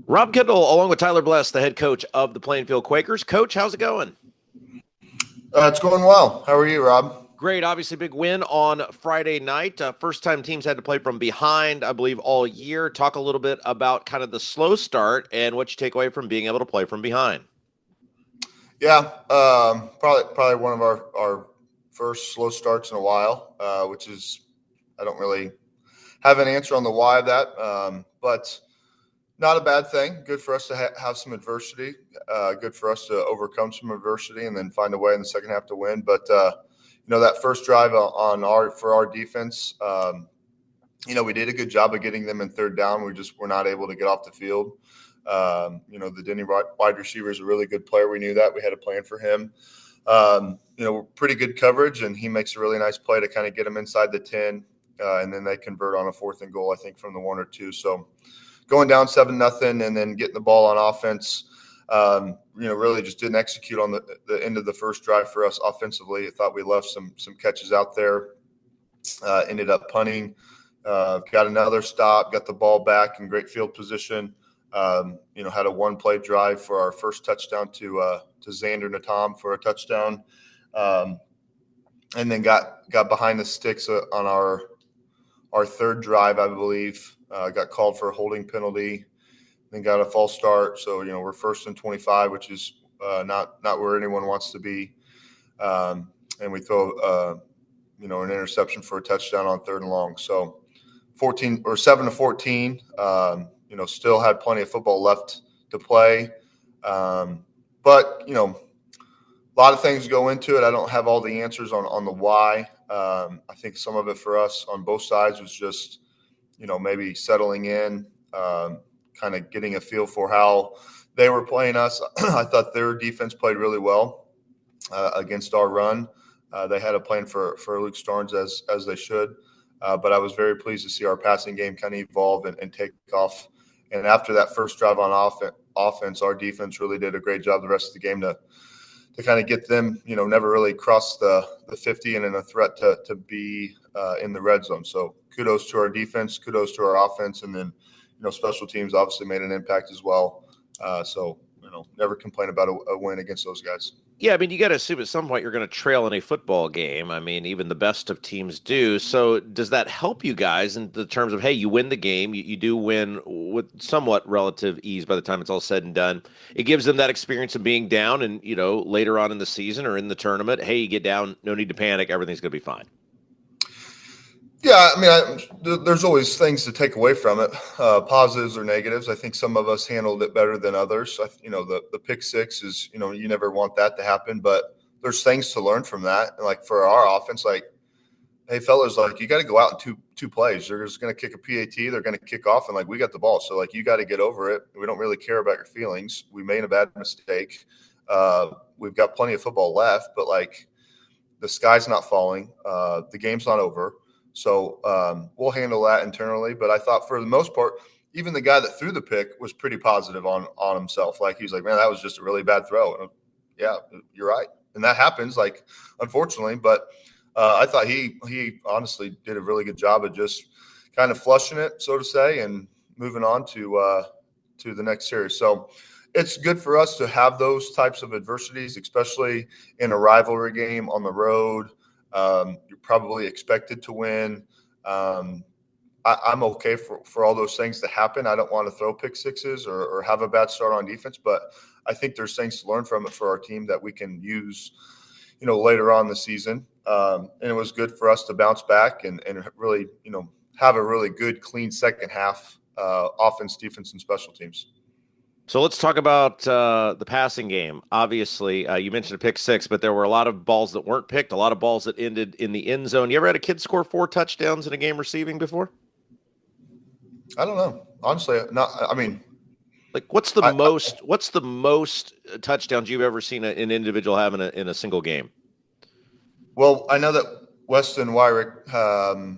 Rob Kendall, along with Tyler Bless, the head coach of the Plainfield Quakers. Coach, how's it going? It's going well. How are you, Rob? Great. Obviously, big win on Friday night. First time teams had to play from behind, I believe, all year. Talk a little bit about kind of the slow start and what you take away from being able to play from behind. Yeah, probably one of our first slow starts in a while, which is I don't really have an answer on the why of that, but not a bad thing. Good for us to have some adversity. Good for us to overcome some adversity and then find a way in the second half to win. But that first drive for our defense, we did a good job of getting them in third down. We just were not able to get off the field. The Denny wide receiver is a really good player. We knew that. We had a plan for him. Pretty good coverage, and he makes a really nice play to kind of get him inside the 10, and then they convert on a 4th and goal, I think, from the 1 or 2. So going down 7-0 and then getting the ball on offense, really just didn't execute on the end of the first drive for us offensively. I thought we left some catches out there, ended up punting, got another stop, got the ball back in great field position. Had a one-play drive for our first touchdown to Xander Natam for a touchdown, and then got behind the sticks on our third drive, I believe. Got called for a holding penalty, then got a false start. So we're 1st and 25, which is not where anyone wants to be, and we throw an interception for a touchdown on 3rd and long. So 7-14. Still had plenty of football left to play. But, a lot of things go into it. I don't have all the answers on the why. I think some of it for us on both sides was just, maybe settling in, kind of getting a feel for how they were playing us. I thought their defense played really well against our run. They had a plan for Luke Starnes as they should. But I was very pleased to see our passing game kind of evolve and take off. And after that first drive on offense, our defense really did a great job the rest of the game to kind of get them, never really cross the 50 and in a threat to be in the red zone. So kudos to our defense, kudos to our offense, and then, special teams obviously made an impact as well. So never complain about a win against those guys. Yeah, I mean, you got to assume at some point you're going to trail in a football game. I mean, even the best of teams do. So does that help you guys in the terms of, hey, you win the game, you do win with somewhat relative ease by the time it's all said and done. It gives them that experience of being down and, later on in the season or in the tournament, hey, you get down, no need to panic, everything's going to be fine. Yeah, I mean, there's always things to take away from it, positives or negatives. I think some of us handled it better than others. The pick six is, you never want that to happen, but there's things to learn from that. And like for our offense, like, hey, fellas, like you got to go out in two plays. They're just going to kick a PAT. They're going to kick off, and like we got the ball. So like you got to get over it. We don't really care about your feelings. We made a bad mistake. We've got plenty of football left, but like the sky's not falling. The game's not over. So we'll handle that internally. But I thought for the most part, even the guy that threw the pick was pretty positive on himself. Like he was like, man, that was just a really bad throw. And yeah, you're right. And that happens, like, unfortunately. But I thought he honestly did a really good job of just kind of flushing it, so to say, and moving on to the next series. So it's good for us to have those types of adversities, especially in a rivalry game on the road. You're probably expected to win. I'm okay for all those things to happen. I don't want to throw pick sixes or have a bad start on defense, but I think there's things to learn from it for our team that we can use, later on in the season. And it was good for us to bounce back and really, have a really good, clean second half, offense, defense, and special teams. So let's talk about the passing game. Obviously, you mentioned a pick six, but there were a lot of balls that weren't picked, a lot of balls that ended in the end zone. You ever had a kid score 4 touchdowns in a game receiving before? I don't know. Honestly, not. I mean, like what's the most touchdowns you've ever seen an individual have in a single game? Well, I know that Weston Wyrick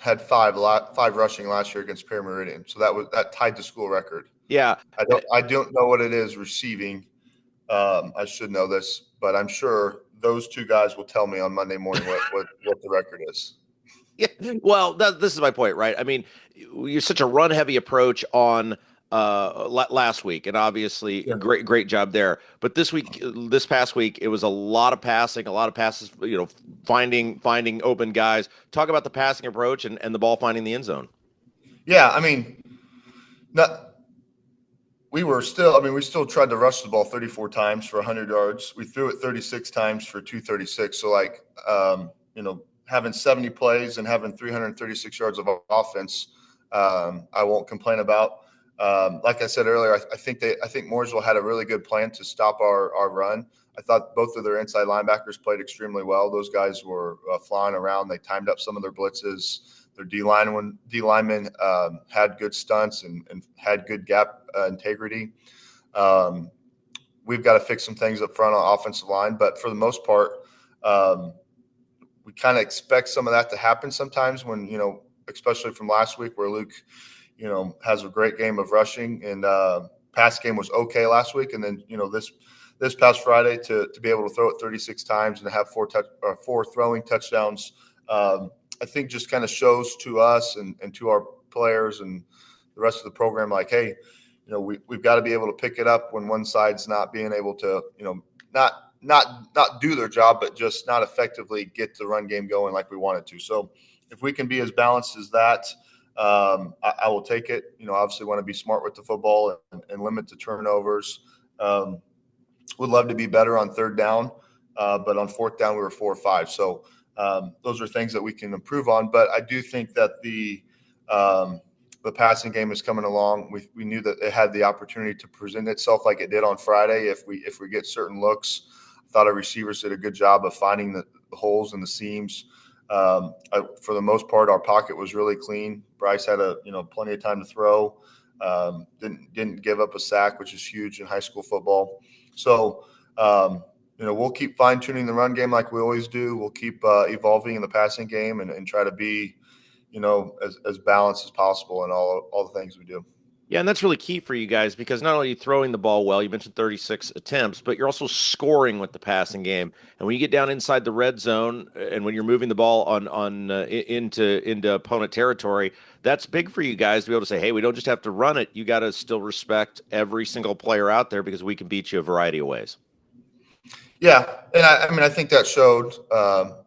had five rushing last year against Perry Meridian, so that tied the school record. Yeah, I don't know what it is receiving. I should know this, but I'm sure those two guys will tell me on Monday morning what the record is. Yeah, well, this is my point, right? I mean, you're such a run-heavy approach on last week, and obviously Yeah. great job there. But this past week, it was a lot of passing, a lot of passes. Finding open guys. Talk about the passing approach and the ball finding the end zone. Yeah, I mean, not we still tried to rush the ball 34 times for 100 yards. We threw it 36 times for 236. So having 70 plays and having 336 yards of offense, I won't complain about. Like I said earlier, I think Mooresville had a really good plan to stop our run. I thought both of their inside linebackers played extremely well. Those guys were flying around. They timed up some of their blitzes. Their D linemen had good stunts and had good gap integrity. Um, we've got to fix some things up front on offensive line, but for the most part, we kind of expect some of that to happen sometimes when, especially from last week where Luke, has a great game of rushing and pass game was okay last week. And then, this past Friday to be able to throw it 36 times and have four throwing touchdowns, I think just kind of shows to us and to our players and the rest of the program, like, hey, we've got to be able to pick it up when one side's not being able to, not do their job, but just not effectively get the run game going like we wanted to. So if we can be as balanced as that, I will take it. Obviously want to be smart with the football and limit the turnovers. Would love to be better on third down, but on fourth down we were 4 or 5. So those are things that we can improve on. But I do think that the passing game is coming along. We knew that it had the opportunity to present itself like it did on Friday. If we get certain looks, I thought our receivers did a good job of finding the holes and the seams. For the most part, our pocket was really clean. Bryce had plenty of time to throw. Didn't give up a sack, which is huge in high school football. So we'll keep fine tuning the run game like we always do. We'll keep evolving in the passing game and try to be as balanced as possible in all the things we do. Yeah, and that's really key for you guys because not only are you throwing the ball well, you mentioned 36 attempts, but you're also scoring with the passing game. And when you get down inside the red zone and when you're moving the ball into opponent territory, that's big for you guys to be able to say, "Hey, we don't just have to run it. You got to still respect every single player out there because we can beat you a variety of ways." Yeah, and I think that showed.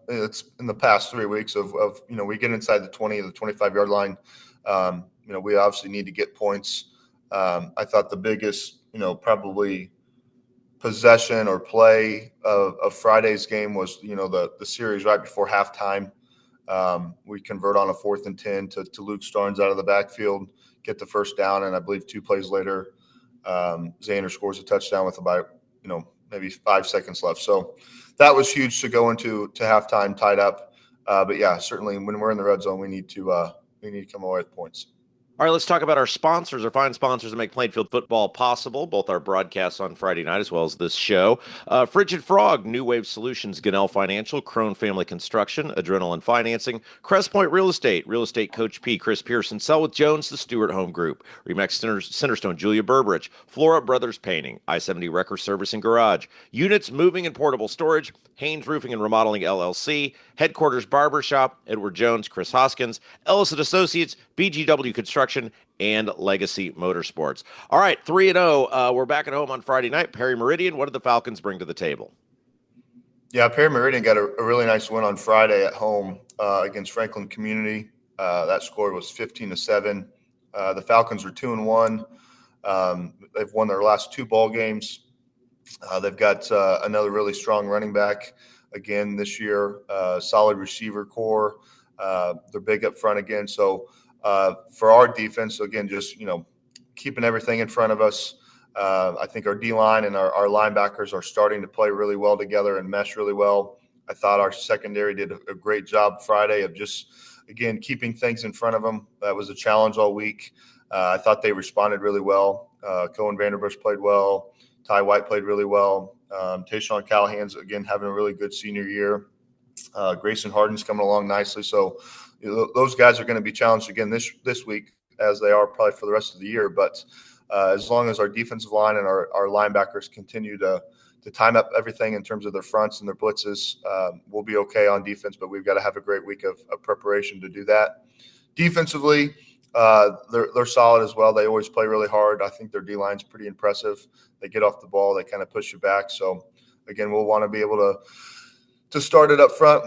It's in the past 3 weeks of we get inside the 20 or the 25-yard line. We obviously need to get points. I thought the biggest, probably possession or play of Friday's game was, the series right before halftime. We convert on a 4th and 10 to Luke Starnes out of the backfield, get the first down, and I believe 2 plays later, Xander scores a touchdown with about, maybe 5 seconds left. So that was huge to go into halftime tied up. But yeah, certainly when we're in the red zone, we need to come away with points. All right, let's talk about our sponsors, our fine sponsors that make Plainfield football possible, both our broadcasts on Friday night as well as this show. Frigid Frog, New Wave Solutions, Gunnell Financial, Crone Family Construction, Adrenaline Financing, Crest Point Real Estate Coach P, Chris Pearson, Sell with Jones, the Stewart Home Group, Remax Centerstone, Julia Burbridge, Flora Brothers Painting, I-70 Wrecker Service and Garage, Units Moving and Portable Storage, Haynes Roofing and Remodeling LLC, Headquarters Barbershop, Edward Jones, Chris Hoskins, Ellis and Associates, BGW Construction, and Legacy Motorsports. All right, 3-0. We're back at home on Friday night. Perry Meridian, what did the Falcons bring to the table? Yeah, Perry Meridian got a really nice win on Friday at home against Franklin Community. That score was 15-7. The Falcons are 2-1. They've won their last 2 ball games. They've got another really strong running back again this year, solid receiver core. They're big up front again. So for our defense, again, just, keeping everything in front of us. I think our D-line and our linebackers are starting to play really well together and mesh really well. I thought our secondary did a great job Friday of just, again, keeping things in front of them. That was a challenge all week. I thought they responded really well. Cohen Vanderbush played well. Ty White played really well. Tayshawn Callahan's, again, having a really good senior year. Grayson Harden's coming along nicely. So those guys are going to be challenged again this week, as they are probably for the rest of the year. But as long as our defensive line and our linebackers continue to time up everything in terms of their fronts and their blitzes, we'll be okay on defense. But we've got to have a great week of preparation to do that. Defensively, They're solid as well. They always play really hard. I think their D line's pretty impressive. They get off the ball, they kind of push you back. So again, we'll want to be able to start it up front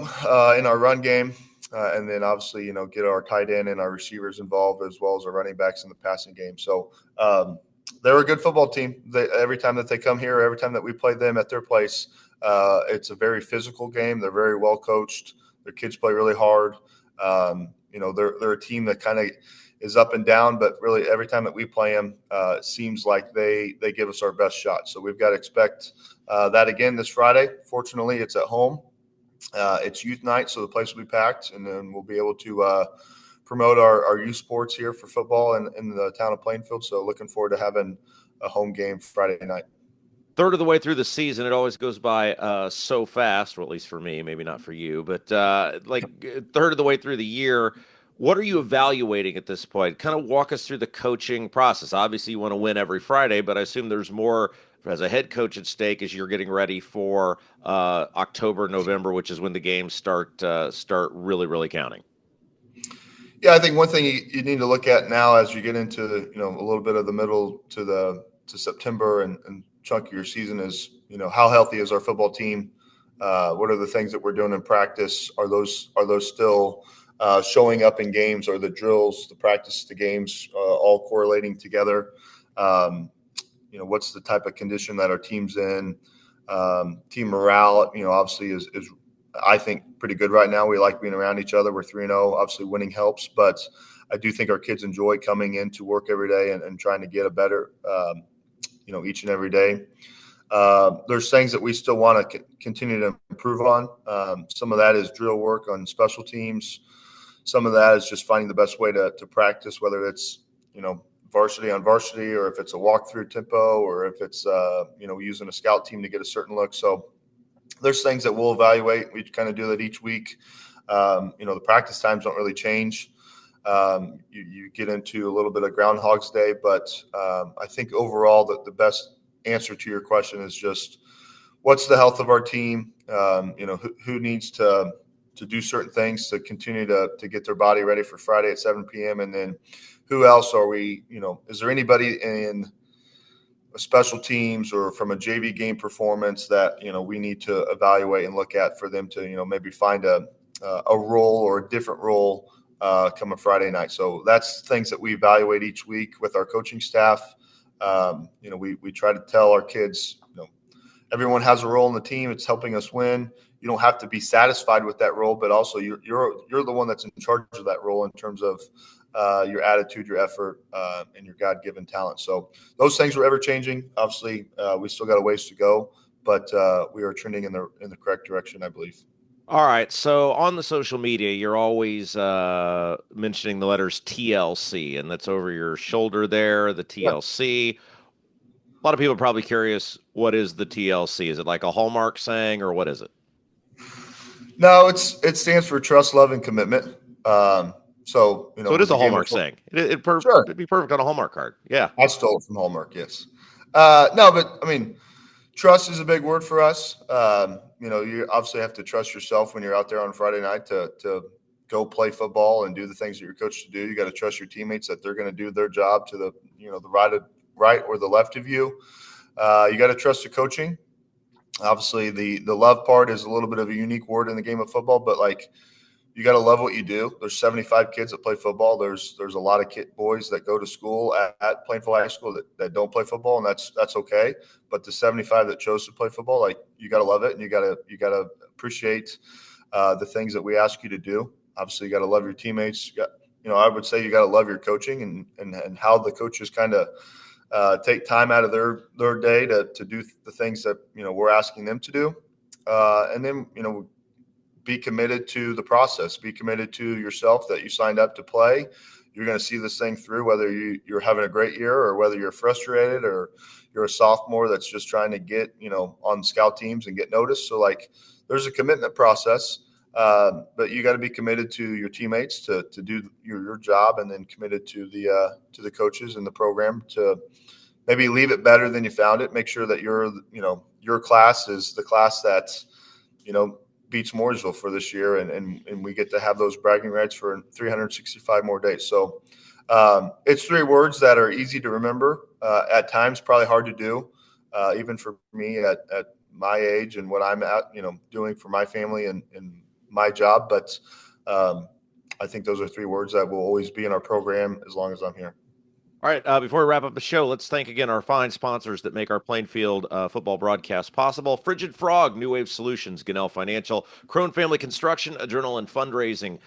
in our run game, and then obviously get our tight end and our receivers involved as well as our running backs in the passing game. So they're a good football team. Every time that they come here, every time that we play them at their place, it's a very physical game. They're very well coached. Their kids play really hard. They're a team that kind of is up and down, but really every time that we play them, it seems like they give us our best shot. So we've got to expect that again this Friday. Fortunately, it's at home. It's youth night, so the place will be packed, and then we'll be able to promote our youth sports here for football in the town of Plainfield. So looking forward to having a home game Friday night. Third of the way through the season, it always goes by so fast. Well, at least for me, maybe not for you, but third of the way through the year, what are you evaluating at this point? Kind of walk us through the coaching process. Obviously, you want to win every Friday, but I assume there's more as a head coach at stake as you're getting ready for October, November, which is when the games start really, really counting. Yeah, I think one thing you need to look at now as you get into a little bit of the middle to September and chunk of your season is how healthy is our football team? What are the things that we're doing in practice? Are those still showing up in games? Are the drills, the practice, the games all correlating together? What's the type of condition that our team's in? Team morale, obviously is I think pretty good right now. We like being around each other. We're 3-0. Obviously, winning helps, but I do think our kids enjoy coming into work every day and trying to get a better, each and every day. There's things that we still want to continue to improve on. Some of that is drill work on special teams. Some of that is just finding the best way to practice, whether it's, varsity on varsity, or if it's a walkthrough tempo, or if it's, using a scout team to get a certain look. So there's things that we'll evaluate. We kind of do that each week. The practice times don't really change. You get into a little bit of Groundhog's Day, but I think overall the best answer to your question is just what's the health of our team? Who needs to do certain things to continue to get their body ready for Friday at 7 p.m. And then who else are we, is there anybody in special teams or from a JV game performance that, we need to evaluate and look at for them to, maybe find a role or a different role come a Friday night. So that's things that we evaluate each week with our coaching staff. We try to tell our kids, everyone has a role in the team. It's helping us win. You don't have to be satisfied with that role, but also you're the one that's in charge of that role in terms of your attitude, your effort, and your God-given talent. So those things are ever changing. Obviously, we still got a ways to go, but we are trending in the correct direction, I believe. All right. So on the social media, you're always mentioning the letters TLC, and that's over your shoulder there, the TLC. A lot of people are probably curious, what is the TLC? Is it like a Hallmark saying, or what is it? No, it stands for trust, love, and commitment. So it is a Hallmark saying. It'd be perfect on a Hallmark card. Yeah. I stole it from Hallmark, yes. No, but I mean, trust is a big word for us. You obviously have to trust yourself when you're out there on Friday night to go play football and do the things that you're coached to do. You got to trust your teammates that they're going to do their job to the right or the left of you. You got to trust the coaching. Obviously, the love part is a little bit of a unique word in the game of football, but you got to love what you do. There's 75 kids that play football. There's a lot of boys that go to school at Plainfield High School that don't play football, and that's okay. But the 75 that chose to play football, you got to love it, and you got to appreciate the things that we ask you to do. Obviously, you got to love your teammates. I would say you got to love your coaching and how the coaches kind of take time out of their day to do the things that we're asking them to do, and then be committed to the process. Be committed to yourself that you signed up to play. You're going to see this thing through, whether you're having a great year or whether you're frustrated or you're a sophomore that's just trying to get on scout teams and get noticed. So there's a commitment process, but you got to be committed to your teammates to do your job, and then committed to the coaches and the program to maybe leave it better than you found it. Make sure that your class is the class that beats Mooresville for this year, and we get to have those bragging rights for 365 more days. So It's three words that are easy to remember. At times, probably hard to do, even for me at my age and what I'm doing for my family and my job. But I think those are three words that will always be in our program as long as I'm here. All right, before we wrap up the show, let's thank again our fine sponsors that make our Plainfield football broadcast possible. Frigid Frog, New Wave Solutions, Ganell Financial, Crone Family Construction, Adrenaline Fundraising,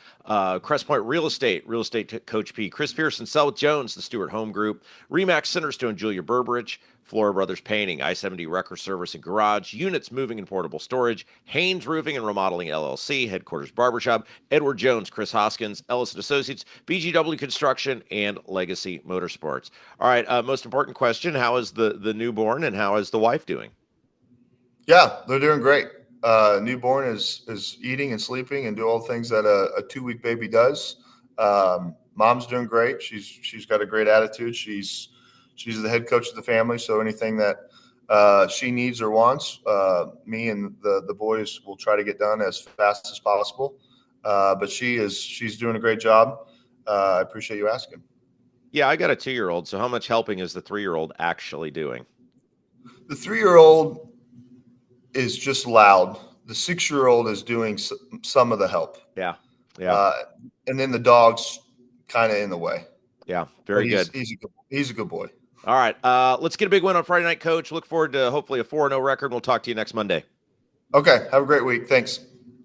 Crest Point Real Estate Coach P, Chris Pearson, Selwith Jones, the Stewart Home Group, Remax Centerstone, Julia Burbridge, Flora Brothers Painting, I-70 Wrecker Service and Garage, Units Moving and Portable Storage, Haynes Roofing and Remodeling LLC, Headquarters Barbershop, Edward Jones, Chris Hoskins, Ellison Associates, BGW Construction, and Legacy Motorsports. All right, most important question: how is the newborn and how is the wife doing? Yeah, they're doing great. Newborn is eating and sleeping and do all the things that a 2 week baby does. Mom's doing great. She's got a great attitude. She's the head coach of the family, so anything that she needs or wants, me and the boys will try to get done as fast as possible. But she's doing a great job. I appreciate you asking. Yeah, I got a 2-year-old. So how much helping is the 3-year-old actually doing? The 3-year-old is just loud. The 6-year-old is doing some of the help. Yeah, yeah, Uh, and then the dog's kind of in the way. yeah. But Very good. he's a good boy. All right, let's get a big win on Friday night, Coach. Look forward to hopefully a 4-0 record. We'll talk to you next Monday. Okay, have a great week. Thanks.